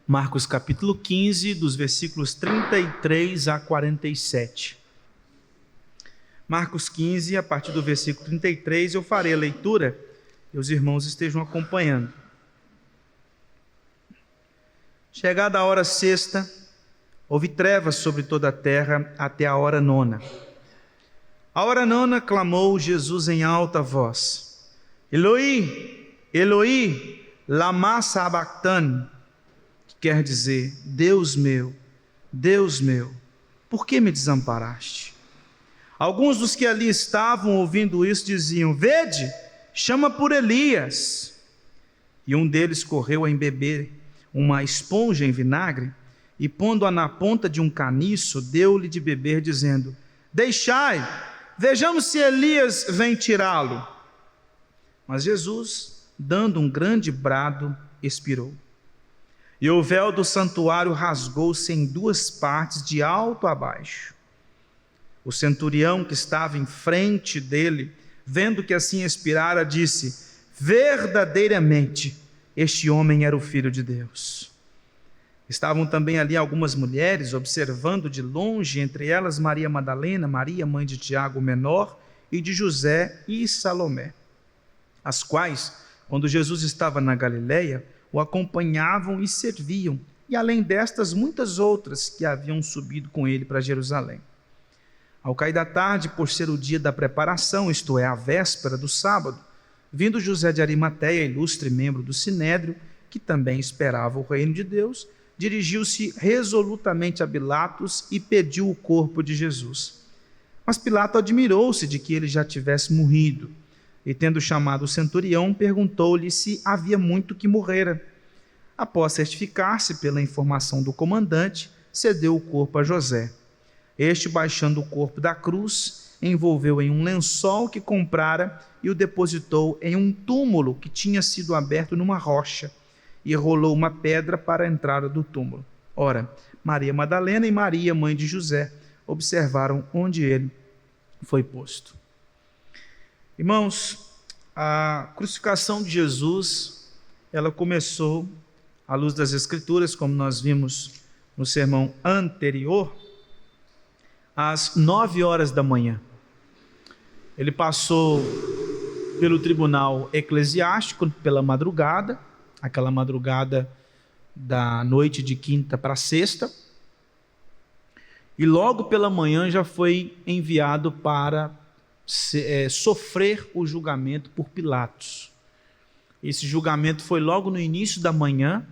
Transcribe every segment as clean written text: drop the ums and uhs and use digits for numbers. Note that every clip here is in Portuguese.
Marcos capítulo 15, dos versículos 33 a 47. Marcos 15, a partir do versículo 33, eu farei a leitura e os irmãos estejam acompanhando. Chegada a hora sexta, houve trevas sobre toda a terra até a hora nona. A hora nona clamou Jesus em alta voz: Eloi, Eloi, lama sabachthani, que quer dizer: Deus meu, por que me desamparaste? Alguns dos que ali estavam ouvindo isso diziam: Vede, chama por Elias. E um deles correu a embeber uma esponja em vinagre e, pondo-a na ponta de um caniço, deu-lhe de beber, dizendo: Deixai, vejamos se Elias vem tirá-lo. Mas Jesus, dando um grande brado, expirou. E o véu do santuário rasgou-se em duas partes, de alto a baixo. O centurião que estava em frente dele, vendo que assim expirara, disse: Verdadeiramente, este homem era o Filho de Deus. Estavam também ali algumas mulheres, observando de longe, entre elas Maria Madalena, Maria, mãe de Tiago o menor, e de José e Salomé, as quais, quando Jesus estava na Galileia, o acompanhavam e serviam, e além destas, muitas outras que haviam subido com ele para Jerusalém. Ao cair da tarde, por ser o dia da preparação, isto é, a véspera do sábado, vindo José de Arimateia, ilustre membro do Sinédrio, que também esperava o reino de Deus, dirigiu-se resolutamente a Pilatos e pediu o corpo de Jesus. Mas Pilato admirou-se de que ele já tivesse morrido, e tendo chamado o centurião, perguntou-lhe se havia muito que morrera. Após certificar-se pela informação do comandante, cedeu o corpo a José. Este, baixando o corpo da cruz, envolveu em um lençol que comprara e o depositou em um túmulo que tinha sido aberto numa rocha, e rolou uma pedra para a entrada do túmulo. Ora, Maria Madalena e Maria, mãe de José, observaram onde ele foi posto. Irmãos, a crucificação de Jesus, ela começou, à luz das Escrituras, como nós vimos no sermão anterior, às 9 horas da manhã. Ele passou pelo tribunal eclesiástico pela madrugada, aquela madrugada da noite de quinta para sexta, e logo pela manhã já foi enviado para sofrer o julgamento por Pilatos. Esse julgamento foi logo no início da manhã,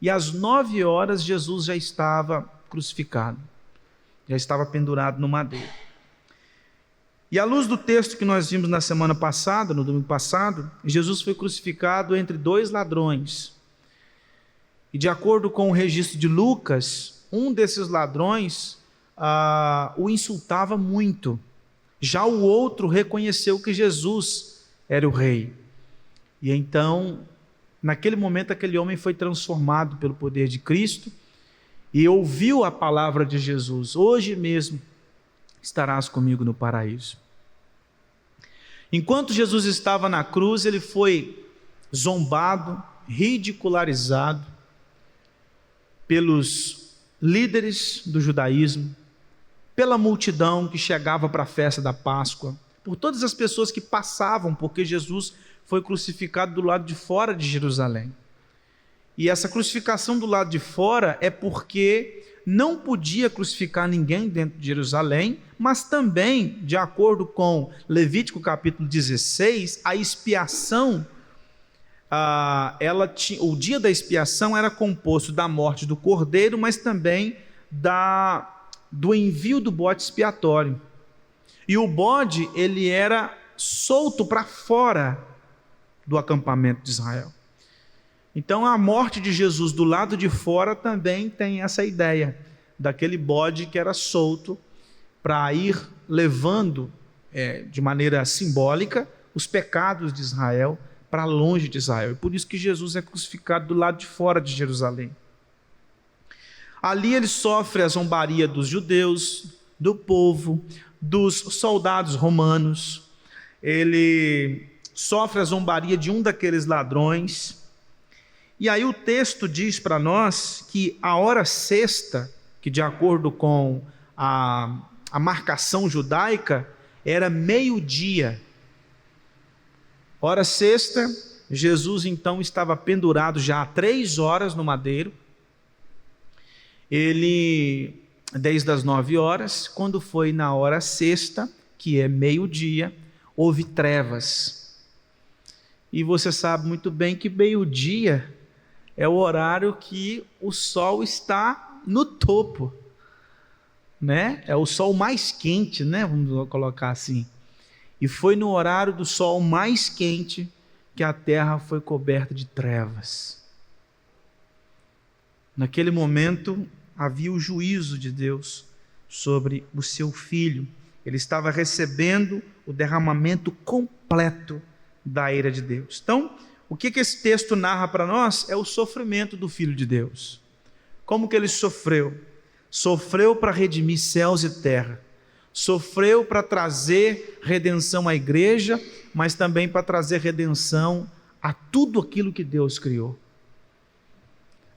e às 9 horas Jesus já estava crucificado, já estava pendurado no madeiro. E à luz do texto que nós vimos na semana passada, no domingo passado, Jesus foi crucificado entre dois ladrões. E de acordo com o registro de Lucas, um desses ladrões o insultava muito. Já o outro reconheceu que Jesus era o rei. E então, naquele momento, aquele homem foi transformado pelo poder de Cristo e ouviu a palavra de Jesus: hoje mesmo estarás comigo no paraíso. Enquanto Jesus estava na cruz, ele foi zombado, ridicularizado pelos líderes do judaísmo, pela multidão que chegava para a festa da Páscoa, por todas as pessoas que passavam, porque Jesus foi crucificado do lado de fora de Jerusalém. E essa crucificação do lado de fora é porque não podia crucificar ninguém dentro de Jerusalém, mas também, de acordo com Levítico capítulo 16, a expiação, o dia da expiação era composto da morte do cordeiro, mas também do envio do bode expiatório. E o bode, ele era solto para fora do acampamento de Israel. Então a morte de Jesus do lado de fora também tem essa ideia daquele bode que era solto para ir levando de maneira simbólica os pecados de Israel para longe de Israel. E por isso que Jesus é crucificado do lado de fora de Jerusalém. Ali ele sofre a zombaria dos judeus, do povo, dos soldados romanos. Ele sofre a zombaria de um daqueles ladrões. E aí o texto diz para nós que a hora sexta, que de acordo com a marcação judaica, era meio-dia. Hora sexta, Jesus então estava pendurado já há 3 horas no madeiro. Ele, desde as 9 horas, quando foi na hora sexta, que é meio-dia, houve trevas. E você sabe muito bem que meio-dia é o horário que o sol está no topo, né? É o sol mais quente, né? Vamos colocar assim. E foi no horário do sol mais quente que a terra foi coberta de trevas. Naquele momento havia o juízo de Deus sobre o seu filho. Ele estava recebendo o derramamento completo da ira de Deus. Então, o que esse texto narra para nós é o sofrimento do Filho de Deus. Como que ele sofreu? Sofreu para redimir céus e terra. Sofreu para trazer redenção à igreja, mas também para trazer redenção a tudo aquilo que Deus criou.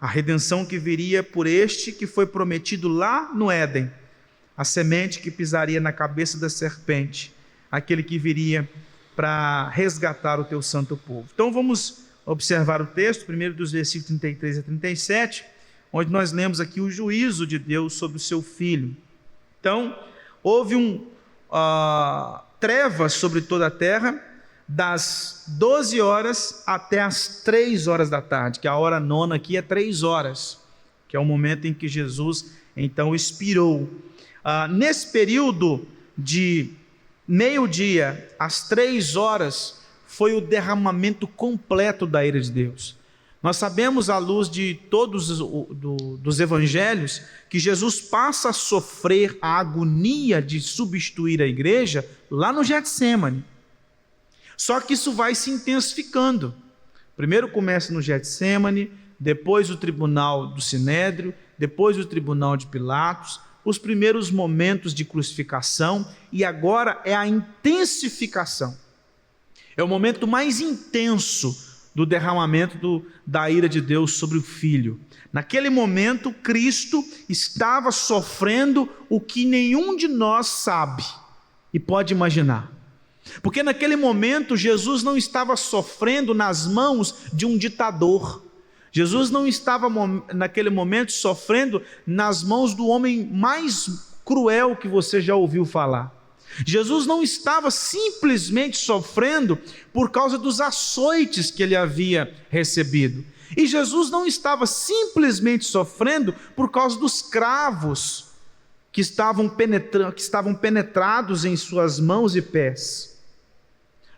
A redenção que viria por este que foi prometido lá no Éden, a semente que pisaria na cabeça da serpente, aquele que viria para resgatar o teu santo povo. Então vamos observar o texto, primeiro dos versículos 33 a 37, onde nós lemos aqui o juízo de Deus sobre o seu filho. Então, houve trevas sobre toda a terra, das 12 horas até as 3 horas da tarde, que a hora nona aqui é 3 horas, que é o momento em que Jesus então expirou. Nesse período de meio-dia às 3 horas foi o derramamento completo da ira de Deus. Nós sabemos, à luz de todos dos evangelhos, que Jesus passa a sofrer a agonia de substituir a igreja lá no Getsêmani. Só que isso vai se intensificando. Primeiro começa no Getsêmani, depois o tribunal do Sinédrio, depois o tribunal de Pilatos, os primeiros momentos de crucificação, e agora é a intensificação. É o momento mais intenso do derramamento da ira de Deus sobre o Filho. Naquele momento, Cristo estava sofrendo o que nenhum de nós sabe e pode imaginar. Porque naquele momento, Jesus não estava sofrendo nas mãos de um ditador. Jesus não estava naquele momento sofrendo nas mãos do homem mais cruel que você já ouviu falar. Jesus não estava simplesmente sofrendo por causa dos açoites que ele havia recebido. E Jesus não estava simplesmente sofrendo por causa dos cravos que estavam penetrados em suas mãos e pés.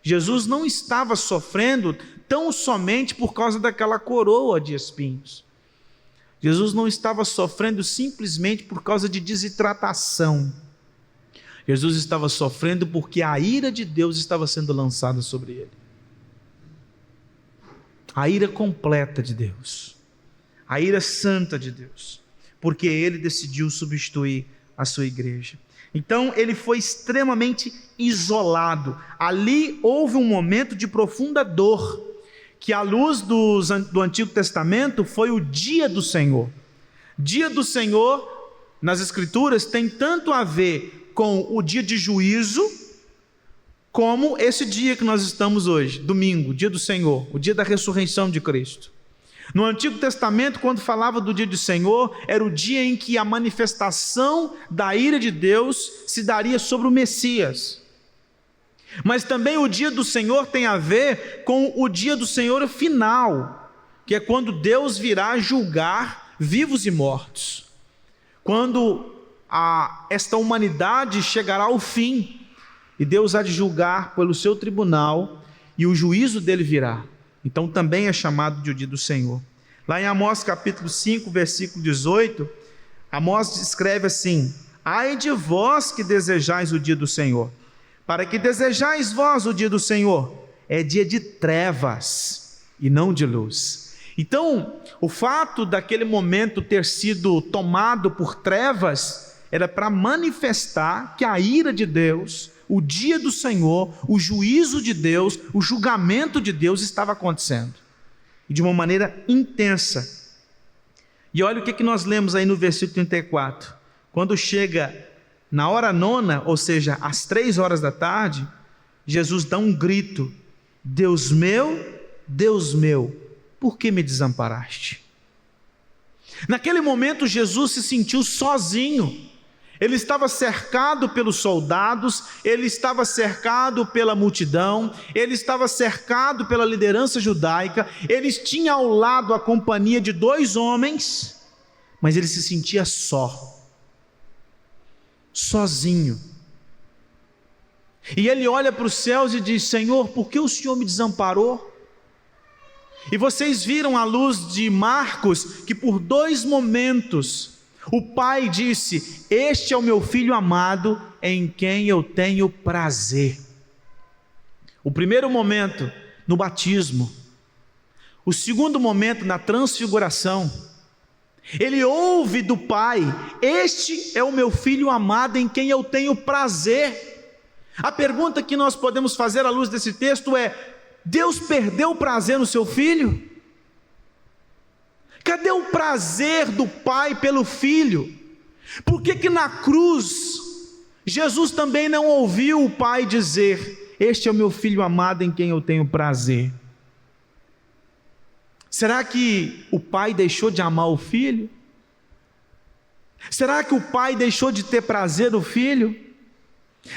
Jesus não estava sofrendo tão somente por causa daquela coroa de espinhos. Jesus não estava sofrendo simplesmente por causa de desidratação. Jesus estava sofrendo porque a ira de Deus estava sendo lançada sobre ele. A ira completa de Deus. A ira santa de Deus. Porque ele decidiu substituir a sua igreja. Então ele foi extremamente isolado. Ali houve um momento de profunda dor, que à luz do Antigo Testamento foi o dia do Senhor. Dia do Senhor, nas Escrituras, tem tanto a ver com o dia de juízo, como esse dia que nós estamos hoje, domingo, dia do Senhor, o dia da ressurreição de Cristo. No Antigo Testamento, quando falava do dia do Senhor, era o dia em que a manifestação da ira de Deus se daria sobre o Messias. Mas também o dia do Senhor tem a ver com o dia do Senhor final, que é quando Deus virá julgar vivos e mortos. Quando esta humanidade chegará ao fim, e Deus há de julgar pelo seu tribunal, e o juízo dele virá. Então também é chamado de o dia do Senhor. Lá em Amós capítulo 5, versículo 18, Amós escreve assim: ai de vós que desejais o dia do Senhor. Para que desejais vós o dia do Senhor? É dia de trevas e não de luz. Então, o fato daquele momento ter sido tomado por trevas era para manifestar que a ira de Deus, o dia do Senhor, o juízo de Deus, o julgamento de Deus estava acontecendo. e de uma maneira intensa. E olha o que nós lemos aí no versículo 34. Quando chega na hora nona, ou seja, às 3 horas da tarde, Jesus dá um grito: Deus meu, por que me desamparaste? Naquele momento Jesus se sentiu sozinho. Ele estava cercado pelos soldados, ele estava cercado pela multidão, ele estava cercado pela liderança judaica, ele tinha ao lado a companhia de 2 homens, mas ele se sentia sozinho. E ele olha para os céus e diz: Senhor, por que o Senhor me desamparou? E vocês viram à luz de Marcos que por 2 momentos o Pai disse: este é o meu Filho amado, em quem eu tenho prazer. O primeiro momento no batismo, o segundo momento na transfiguração. Ele ouve do Pai: este é o meu Filho amado, em quem eu tenho prazer. A pergunta que nós podemos fazer à luz desse texto é: Deus perdeu o prazer no seu Filho? Cadê o prazer do Pai pelo Filho? Por que na cruz Jesus também não ouviu o Pai dizer: este é o meu Filho amado, em quem eu tenho prazer? Será que o Pai deixou de amar o Filho? Será que o Pai deixou de ter prazer no Filho?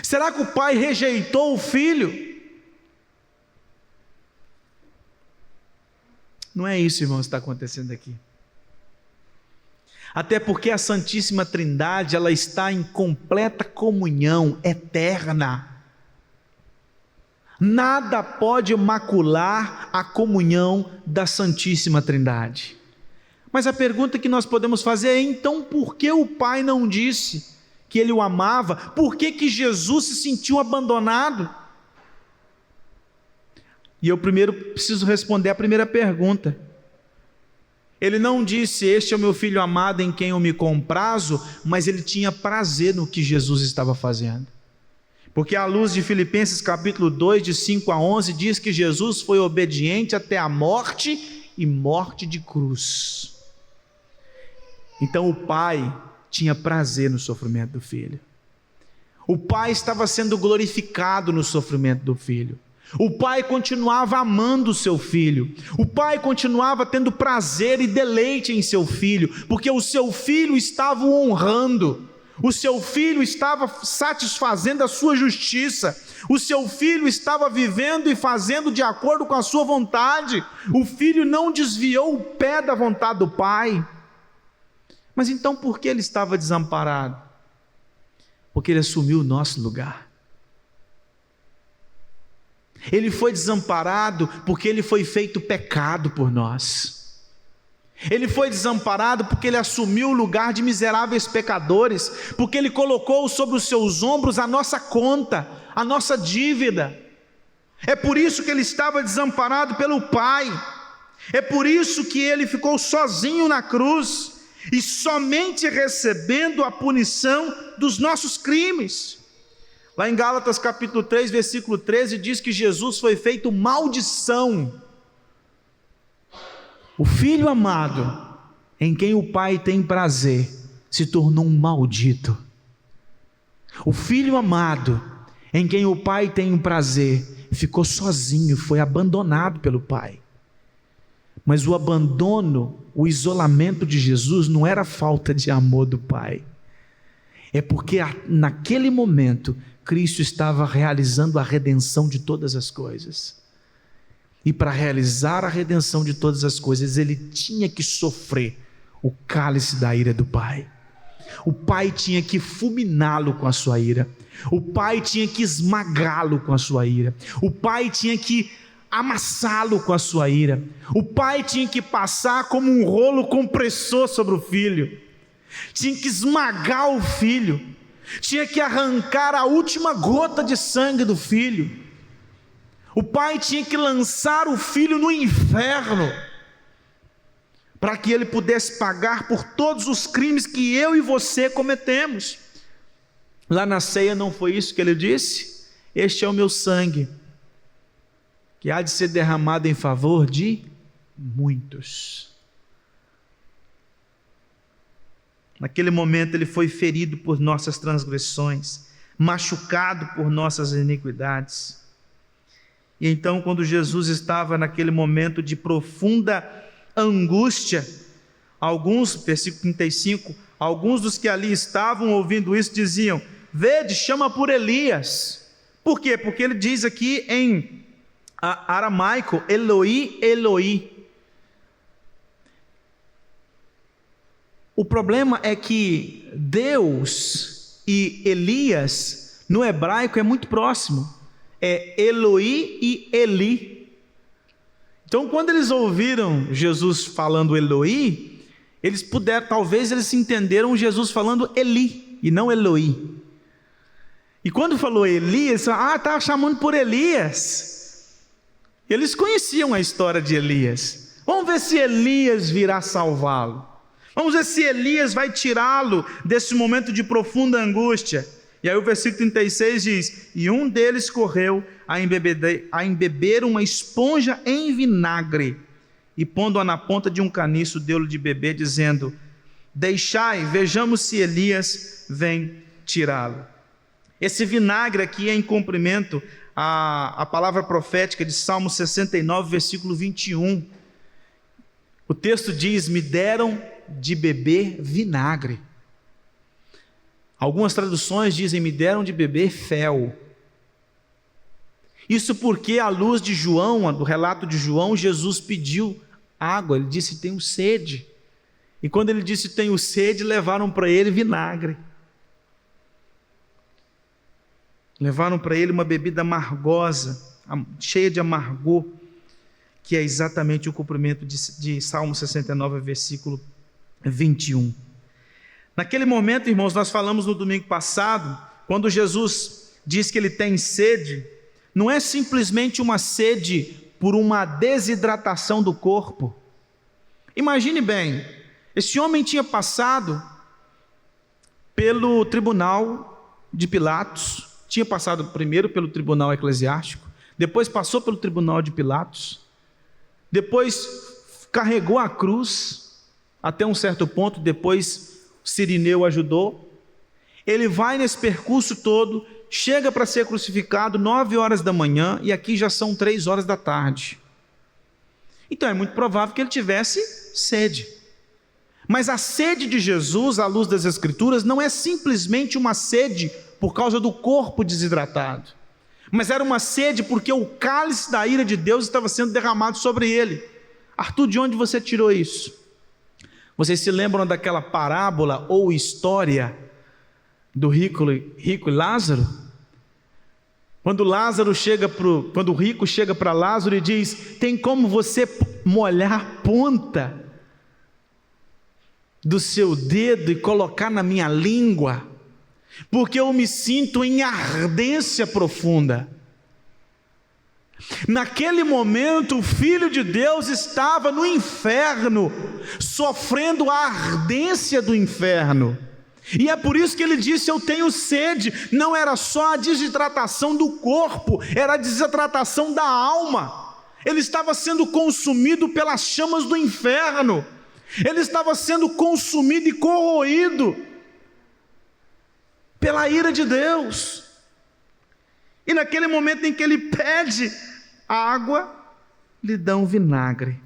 Será que o Pai rejeitou o Filho? Não é isso, irmãos, que está acontecendo aqui. Até porque a Santíssima Trindade, ela está em completa comunhão eterna. Nada pode macular a comunhão da Santíssima Trindade. Mas a pergunta que nós podemos fazer é: então por que o Pai não disse que Ele o amava? Por que Jesus se sentiu abandonado? E eu primeiro preciso responder a primeira pergunta. Ele não disse: este é o meu Filho amado, em quem eu me comprazo, mas ele tinha prazer no que Jesus estava fazendo. Porque à luz de Filipenses capítulo 2, de 5 a 11, diz que Jesus foi obediente até a morte, e morte de cruz. Então o Pai tinha prazer no sofrimento do Filho. O Pai estava sendo glorificado no sofrimento do Filho. O Pai continuava amando o seu Filho. O Pai continuava tendo prazer e deleite em seu Filho, porque o seu Filho estava o honrando. O seu Filho estava satisfazendo a sua justiça. O seu Filho estava vivendo e fazendo de acordo com a sua vontade. O Filho não desviou o pé da vontade do Pai. Mas então por que ele estava desamparado? Porque ele assumiu o nosso lugar. Ele foi desamparado porque ele foi feito pecado por nós. Ele foi desamparado porque ele assumiu o lugar de miseráveis pecadores, porque ele colocou sobre os seus ombros a nossa conta, a nossa dívida. É por isso que ele estava desamparado pelo Pai. É por isso que ele ficou sozinho na cruz, e somente recebendo a punição dos nossos crimes. Lá em Gálatas capítulo 3, versículo 13, diz que Jesus foi feito maldição. O Filho amado, em quem o Pai tem prazer, se tornou um maldito. O Filho amado, em quem o Pai tem prazer, ficou sozinho, foi abandonado pelo Pai. Mas o abandono, o isolamento de Jesus não era falta de amor do Pai. É porque naquele momento Cristo estava realizando a redenção de todas as coisas. E para realizar a redenção de todas as coisas, ele tinha que sofrer o cálice da ira do Pai. O Pai tinha que fulminá-lo com a sua ira. O Pai tinha que esmagá-lo com a sua ira. O Pai tinha que amassá-lo com a sua ira. O Pai tinha que passar como um rolo compressor sobre o Filho. Tinha que esmagar o Filho. Tinha que arrancar a última gota de sangue do Filho. O Pai tinha que lançar o Filho no inferno, para que ele pudesse pagar por todos os crimes que eu e você cometemos. Lá na ceia não foi isso que ele disse? Este é o meu sangue, que há de ser derramado em favor de muitos. Naquele momento ele foi ferido por nossas transgressões, machucado por nossas iniquidades. E então, quando Jesus estava naquele momento de profunda angústia, versículo 35, alguns dos que ali estavam ouvindo isso diziam: vede, chama por Elias. Por quê? Porque ele diz aqui em aramaico, Eloi, Eloi. O problema é que Deus e Elias, no hebraico, é muito próximo. É Eloi e Eli. Então, quando eles ouviram Jesus falando Eloi, talvez eles entenderam Jesus falando Eli e não Eloi. E quando falou Eli, eles falaram: está chamando por Elias. Eles conheciam a história de Elias. Vamos ver se Elias virá salvá-lo. Vamos ver se Elias vai tirá-lo desse momento de profunda angústia. E aí o versículo 36 diz: e um deles correu a embeber uma esponja em vinagre, e pondo-a na ponta de um caniço, deu-lhe de beber, dizendo: deixai, vejamos se Elias vem tirá-lo. Esse vinagre aqui é em cumprimento à palavra profética de Salmo 69, versículo 21. O texto diz: me deram de beber vinagre. Algumas traduções dizem: me deram de beber fel. Isso porque, à luz de João, do relato de João, Jesus pediu água. Ele disse: tenho sede. E quando ele disse tenho sede, levaram para ele vinagre. Levaram para ele uma bebida amargosa, cheia de amargor, que é exatamente o cumprimento de Salmo 69, versículo 21. Naquele momento, irmãos, nós falamos no domingo passado, quando Jesus diz que ele tem sede, não é simplesmente uma sede por uma desidratação do corpo. Imagine bem, esse homem tinha passado pelo tribunal de Pilatos, tinha passado primeiro pelo tribunal eclesiástico, depois passou pelo tribunal de Pilatos, depois carregou a cruz até um certo ponto, depois Cirineu ajudou. Ele vai nesse percurso todo, chega para ser crucificado 9 horas da manhã, e aqui já são 3 horas da tarde. Então é muito provável que ele tivesse sede. Mas a sede de Jesus, à luz das Escrituras, não é simplesmente uma sede por causa do corpo desidratado, mas era uma sede porque o cálice da ira de Deus estava sendo derramado sobre ele. Arthur, de onde você tirou isso? Vocês se lembram daquela parábola ou história do rico e Lázaro? Quando o rico chega para Lázaro e diz: tem como você molhar a ponta do seu dedo e colocar na minha língua? Porque eu me sinto em ardência profunda. Naquele momento, o Filho de Deus estava no inferno, sofrendo a ardência do inferno. E é por isso que ele disse: eu tenho sede. Não era só a desidratação do corpo, era a desidratação da alma. Ele estava sendo consumido pelas chamas do inferno. Ele estava sendo consumido e corroído pela ira de Deus. E naquele momento em que ele pede a água, lhe dão vinagre.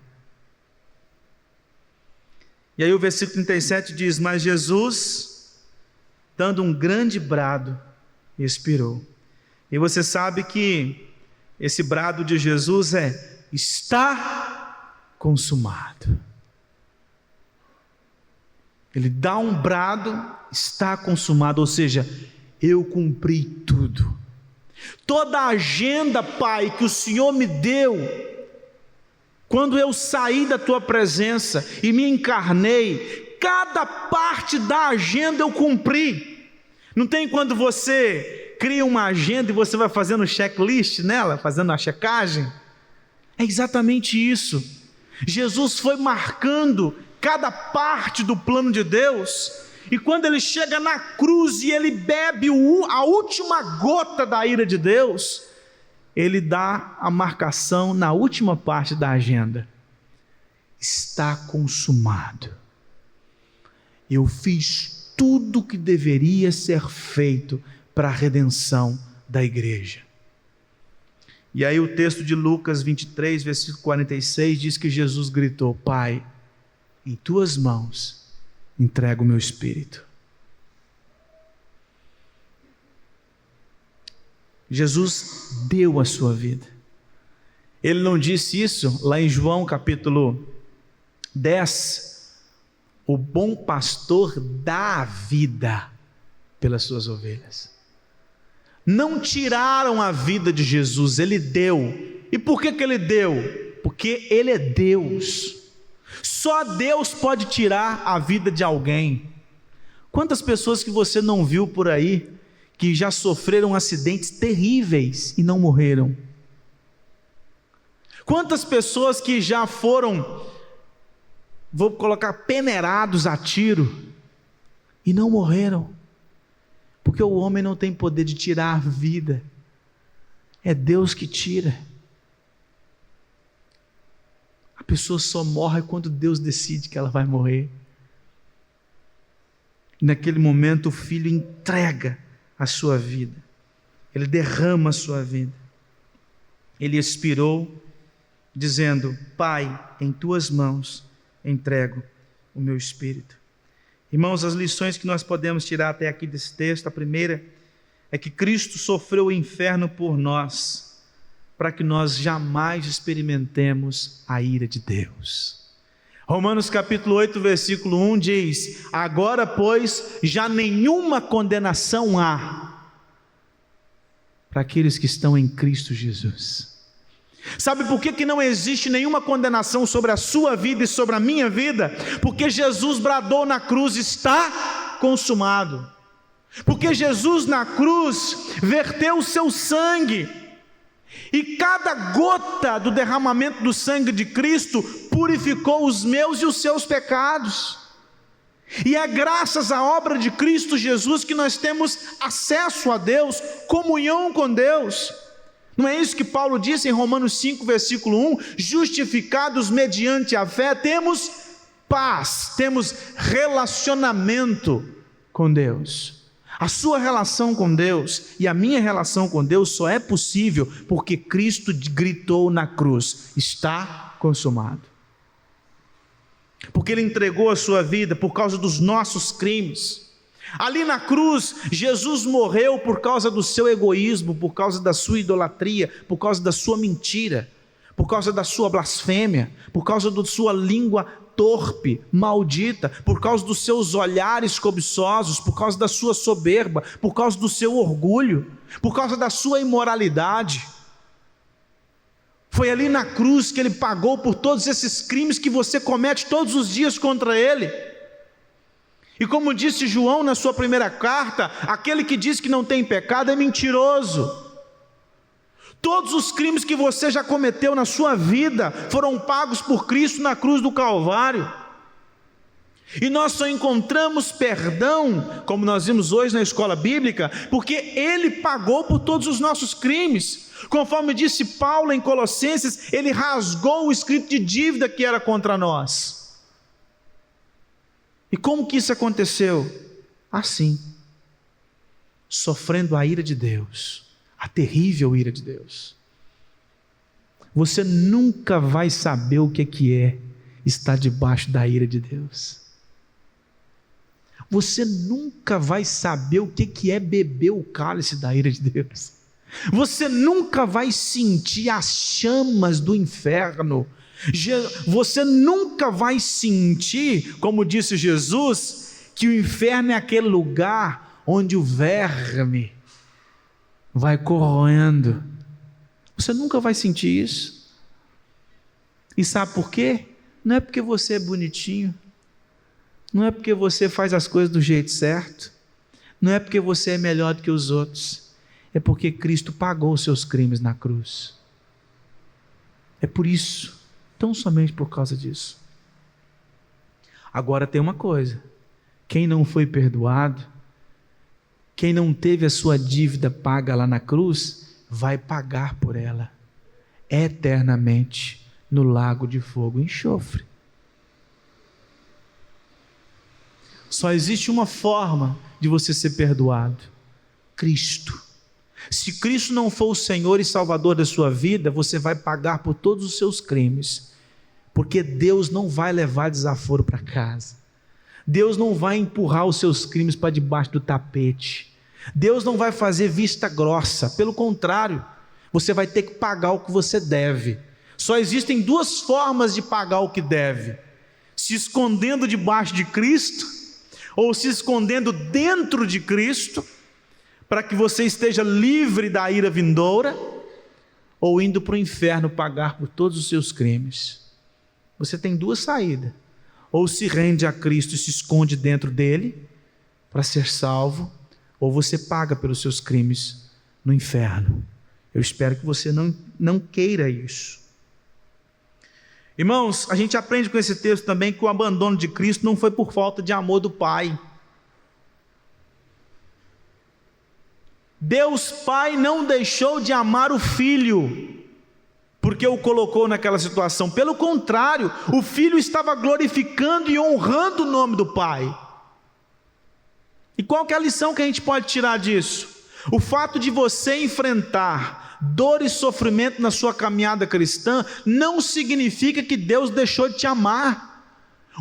E aí o versículo 37 diz: mas Jesus, dando um grande brado, expirou. E você sabe que esse brado de Jesus é: está consumado. Ele dá um brado, está consumado, ou seja, eu cumpri tudo. Toda a agenda, Pai, que o Senhor me deu, quando eu saí da Tua presença e me encarnei, cada parte da agenda eu cumpri. Não tem quando você cria uma agenda e você vai fazendo checklist nela, fazendo a checagem? É exatamente isso. Jesus foi marcando cada parte do plano de Deus, e quando ele chega na cruz e ele bebe a última gota da ira de Deus, ele dá a marcação na última parte da agenda. está consumado. Eu fiz tudo o que deveria ser feito para a redenção da igreja. E aí o texto de Lucas 23, versículo 46, diz que Jesus gritou: Pai, em tuas mãos entrego o meu espírito. Jesus deu a sua vida. Ele não disse isso lá em João capítulo 10, o bom pastor dá a vida pelas suas ovelhas. Não tiraram a vida de Jesus, ele deu. E por que ele deu? Porque ele é Deus. Só Deus pode tirar a vida de alguém. Quantas pessoas que você não viu por aí que já sofreram acidentes terríveis e não morreram? Quantas pessoas que já foram, vou colocar, peneirados a tiro e não morreram? Porque o homem não tem poder de tirar a vida, é Deus que tira. A pessoa só morre quando Deus decide que ela vai morrer. E naquele momento o filho entrega a sua vida, ele derrama a sua vida, ele expirou, dizendo: Pai, em tuas mãos entrego o meu espírito. Irmãos, as lições que nós podemos tirar até aqui desse texto, a primeira é que Cristo sofreu o inferno por nós, para que nós jamais experimentemos a ira de Deus. Romanos capítulo 8, versículo 1 diz: agora, pois, já nenhuma condenação há para aqueles que estão em Cristo Jesus. Sabe por que não existe nenhuma condenação sobre a sua vida e sobre a minha vida? Porque Jesus bradou na cruz: está consumado. Porque Jesus na cruz verteu o seu sangue, e cada gota do derramamento do sangue de Cristo purificou os meus e os seus pecados. E é graças à obra de Cristo Jesus que nós temos acesso a Deus, comunhão com Deus. Não é isso que Paulo disse em Romanos 5, versículo 1? Justificados mediante a fé, temos paz, temos relacionamento com Deus. A sua relação com Deus e a minha relação com Deus só é possível porque Cristo gritou na cruz: está consumado. Porque Ele entregou a sua vida por causa dos nossos crimes. Ali na cruz, Jesus morreu por causa do seu egoísmo, por causa da sua idolatria, por causa da sua mentira, por causa da sua blasfêmia, por causa da sua língua torpe, maldita, por causa dos seus olhares cobiçosos, por causa da sua soberba, por causa do seu orgulho, por causa da sua imoralidade. Foi ali na cruz que Ele pagou por todos esses crimes que você comete todos os dias contra Ele. E como disse João na sua primeira carta, aquele que diz que não tem pecado é mentiroso. Todos os crimes que você já cometeu na sua vida foram pagos por Cristo na cruz do Calvário. E nós só encontramos perdão, como nós vimos hoje na escola bíblica, porque Ele pagou por todos os nossos crimes. Conforme disse Paulo em Colossenses, Ele rasgou o escrito de dívida que era contra nós. E como que isso aconteceu? Assim, sofrendo a ira de Deus, a terrível ira de Deus. Você nunca vai saber o que é estar debaixo da ira de Deus. Você nunca vai saber o que é beber o cálice da ira de Deus. Você nunca vai sentir as chamas do inferno. Você nunca vai sentir, como disse Jesus, que o inferno é aquele lugar onde o verme vai corroendo. Você nunca vai sentir isso. E sabe por quê? Não é porque você é bonitinho, não é porque você faz as coisas do jeito certo, não é porque você é melhor do que os outros, é porque Cristo pagou os seus crimes na cruz. É por isso, tão somente por causa disso. Agora tem uma coisa: quem não foi perdoado, quem não teve a sua dívida paga lá na cruz, vai pagar por ela eternamente no lago de fogo e enxofre. Só existe uma forma de você ser perdoado: Cristo. Se Cristo não for o Senhor e Salvador da sua vida, você vai pagar por todos os seus crimes, porque Deus não vai levar desaforo para casa. Deus não vai empurrar os seus crimes para debaixo do tapete. Deus não vai fazer vista grossa. Pelo contrário, você vai ter que pagar o que você deve. Só existem duas formas de pagar o que deve: se escondendo debaixo de Cristo, ou se escondendo dentro de Cristo, para que você esteja livre da ira vindoura, ou indo para o inferno pagar por todos os seus crimes. Você tem duas saídas: ou se rende a Cristo e se esconde dentro dele para ser salvo, ou você paga pelos seus crimes no inferno. Eu espero que você não queira isso. Irmãos, a gente aprende com esse texto também que o abandono de Cristo não foi por falta de amor do Pai. Deus Pai não deixou de amar o Filho porque o colocou naquela situação. Pelo contrário, o Filho estava glorificando e honrando o nome do Pai. E qual que é a lição que a gente pode tirar disso? O fato de você enfrentar dor e sofrimento na sua caminhada cristã não significa que Deus deixou de te amar.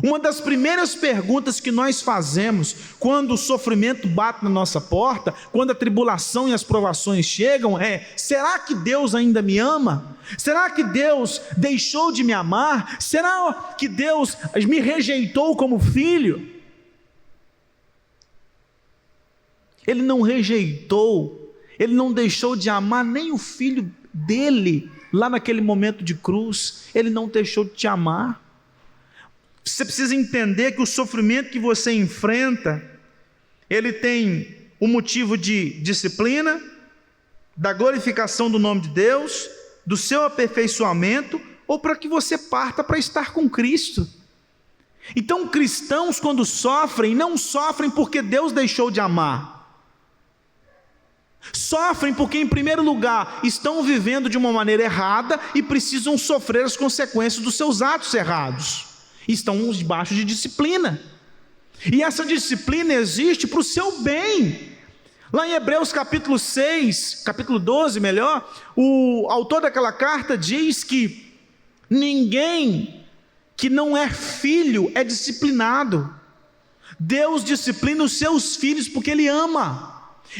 Uma das primeiras perguntas que nós fazemos quando o sofrimento bate na nossa porta, quando a tribulação e as provações chegam, é: será que Deus ainda me ama? Será que Deus deixou de me amar? Será que Deus me rejeitou como filho? Ele não rejeitou, ele não deixou de amar nem o filho dele, lá naquele momento de cruz. Ele não deixou de te amar. Você precisa entender que o sofrimento que você enfrenta, ele tem um motivo de disciplina, da glorificação do nome de Deus, do seu aperfeiçoamento, ou para que você parta para estar com Cristo. Então, cristãos, quando sofrem, não sofrem porque Deus deixou de amar. Sofrem porque, em primeiro lugar, estão vivendo de uma maneira errada e precisam sofrer as consequências dos seus atos errados. Estão debaixo de disciplina, e essa disciplina existe para o seu bem. Lá em Hebreus capítulo 6, capítulo 12 melhor, o autor daquela carta diz que ninguém que não é filho é disciplinado. Deus disciplina os seus filhos porque Ele ama.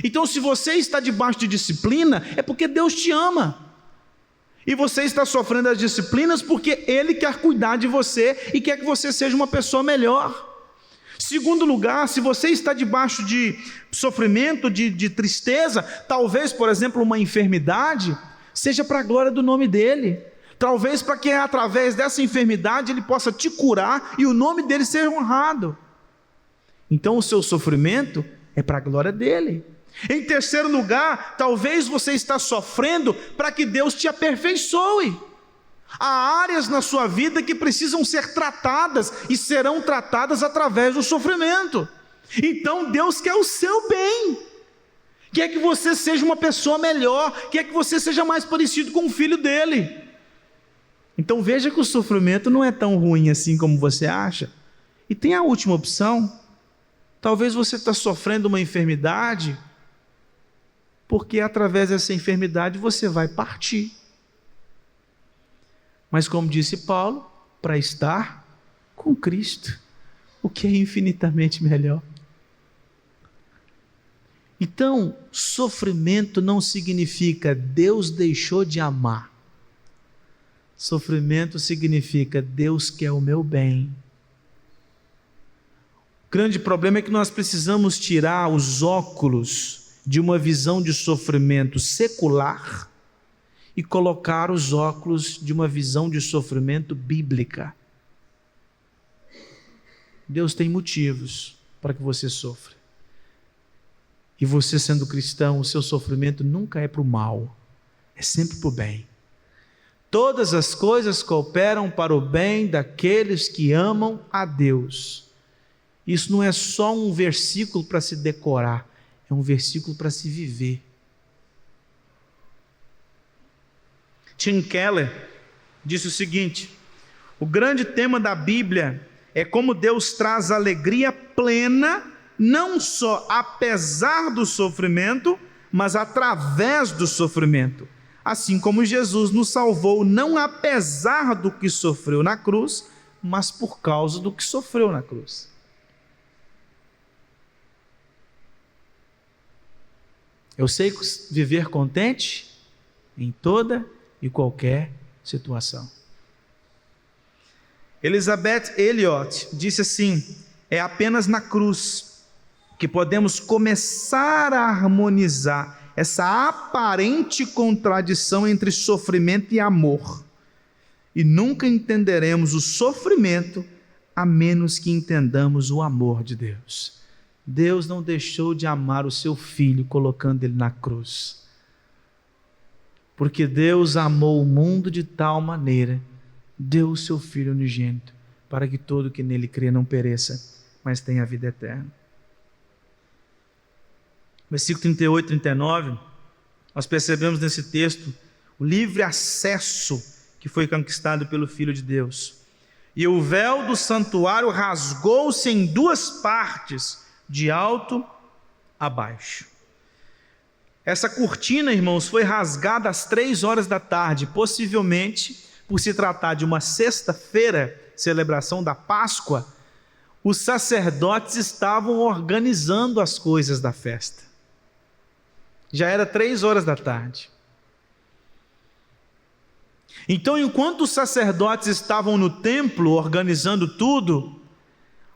Então, se você está debaixo de disciplina, é porque Deus te ama. E você está sofrendo as disciplinas porque Ele quer cuidar de você e quer que você seja uma pessoa melhor. Segundo lugar, se você está debaixo de sofrimento, de tristeza, talvez, por exemplo, uma enfermidade, seja para a glória do nome dEle. Talvez para que através dessa enfermidade Ele possa te curar e o nome dEle seja honrado. Então o seu sofrimento é para a glória dEle. Em terceiro lugar, talvez você está sofrendo para que Deus te aperfeiçoe. Há áreas na sua vida que precisam ser tratadas e serão tratadas através do sofrimento. Então Deus quer o seu bem, quer que você seja uma pessoa melhor, quer que você seja mais parecido com o filho dele. Então veja que o sofrimento não é tão ruim assim como você acha. E tem a última opção: talvez você está sofrendo uma enfermidade porque através dessa enfermidade você vai partir. Mas como disse Paulo, para estar com Cristo, o que é infinitamente melhor. Então, sofrimento não significa Deus deixou de amar. Sofrimento significa Deus quer o meu bem. O grande problema é que nós precisamos tirar os óculos de uma visão de sofrimento secular e colocar os óculos de uma visão de sofrimento bíblica. Deus tem motivos para que você sofra. E você, sendo cristão, o seu sofrimento nunca é para o mal, é sempre para o bem. Todas as coisas cooperam para o bem daqueles que amam a Deus. Isso não é só um versículo para se decorar, é um versículo para se viver. Tim Keller disse o seguinte: o grande tema da Bíblia é como Deus traz alegria plena, não só apesar do sofrimento, mas através do sofrimento. Assim como Jesus nos salvou, não apesar do que sofreu na cruz, mas por causa do que sofreu na cruz. Eu sei viver contente em toda e qualquer situação. Elizabeth Elliot disse assim: é apenas na cruz que podemos começar a harmonizar essa aparente contradição entre sofrimento e amor. E nunca entenderemos o sofrimento a menos que entendamos o amor de Deus. Deus não deixou de amar o seu filho colocando ele na cruz. Porque Deus amou o mundo de tal maneira, deu o seu filho unigênito, para que todo que nele crê não pereça, mas tenha a vida eterna. Versículo 38 e 39, nós percebemos nesse texto o livre acesso que foi conquistado pelo Filho de Deus. E o véu do santuário rasgou-se em duas partes, de alto a baixo. Essa cortina, irmãos, foi rasgada às 3 da tarde, possivelmente, por se tratar de uma sexta-feira, celebração da Páscoa, os sacerdotes estavam organizando as coisas da festa. Já era 3 da tarde. Então, enquanto os sacerdotes estavam no templo organizando tudo,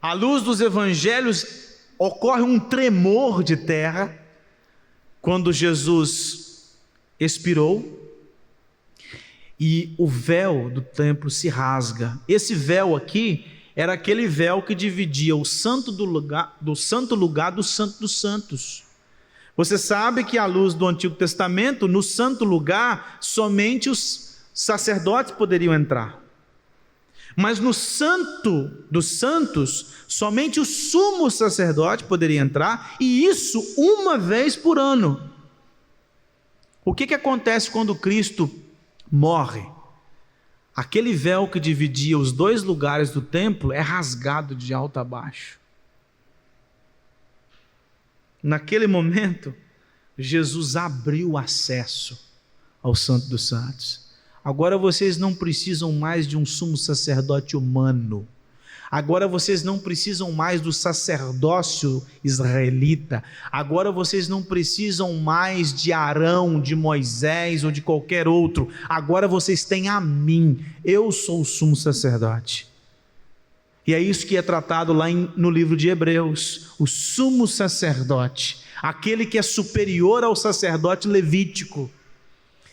à luz dos evangelhos, ocorre um tremor de terra quando Jesus expirou e o véu do templo se rasga. Esse véu aqui era aquele véu que dividia o santo do santo lugar do santo dos santos. Você sabe que à luz do Antigo Testamento, no santo lugar, somente os sacerdotes poderiam entrar. Mas no santo dos santos, somente o sumo sacerdote poderia entrar, e isso uma vez por ano. O que acontece quando Cristo morre? Aquele véu que dividia os 2 lugares do templo é rasgado de alto a baixo. Naquele momento, Jesus abriu o acesso ao Santo dos Santos. Agora vocês não precisam mais de um sumo sacerdote humano. Agora vocês não precisam mais do sacerdócio israelita. Agora vocês não precisam mais de Arão, de Moisés ou de qualquer outro. Agora vocês têm a mim. Eu sou o sumo sacerdote. E é isso que é tratado lá no livro de Hebreus. O sumo sacerdote, aquele que é superior ao sacerdote levítico,